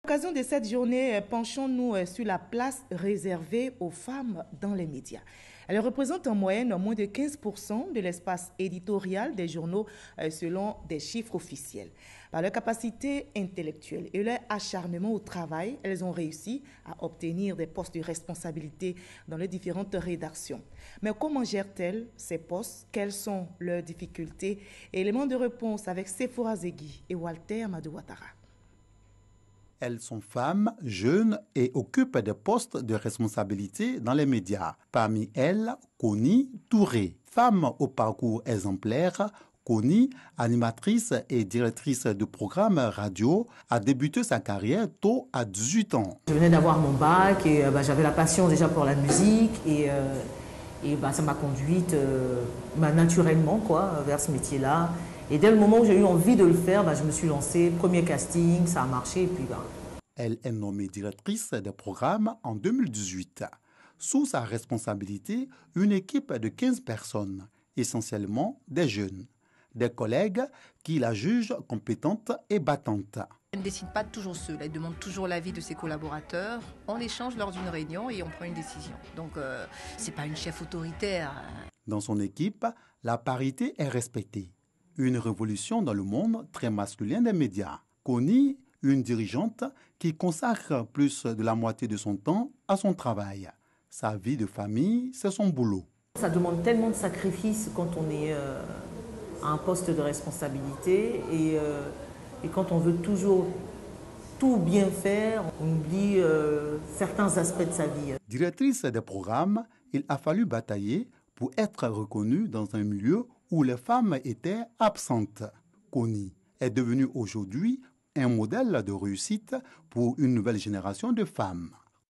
À l'occasion de cette journée, penchons-nous sur la place réservée aux femmes dans les médias. Elles représentent en moyenne moins de 15% de l'espace éditorial des journaux selon des chiffres officiels. Par leur capacité intellectuelle et leur acharnement au travail, elles ont réussi à obtenir des postes de responsabilité dans les différentes rédactions. Mais comment gèrent-elles ces postes? Quelles sont leurs difficultés? Éléments de réponse avec Sephora Zegui et Walter Madouatara. Elles sont femmes, jeunes et occupent des postes de responsabilité dans les médias. Parmi elles, Connie Touré, femme au parcours exemplaire. Connie, animatrice et directrice de programme radio, a débuté sa carrière tôt à 18 ans. Je venais d'avoir mon bac et j'avais la passion déjà pour la musique et ça m'a conduite naturellement vers ce métier-là. Et dès le moment où j'ai eu envie de le faire, je me suis lancée. Premier casting, ça a marché. Et puis, Elle est nommée directrice des programmes en 2018. Sous sa responsabilité, une équipe de 15 personnes, essentiellement des jeunes. Des collègues qui la jugent compétente et battante. Elle ne décide pas toujours seule, elle demande toujours l'avis de ses collaborateurs. On échange lors d'une réunion et on prend une décision. Donc, c'est pas une chef autoritaire. Dans son équipe, la parité est respectée. Une révolution dans le monde très masculin des médias. Connie, une dirigeante qui consacre plus de la moitié de son temps à son travail. Sa vie de famille, c'est son boulot. Ça demande tellement de sacrifices quand on est à un poste de responsabilité et quand on veut toujours tout bien faire, on oublie certains aspects de sa vie. Directrice des programmes, il a fallu batailler pour être reconnue dans un milieu où les femmes étaient absentes. Connie est devenue aujourd'hui un modèle de réussite pour une nouvelle génération de femmes.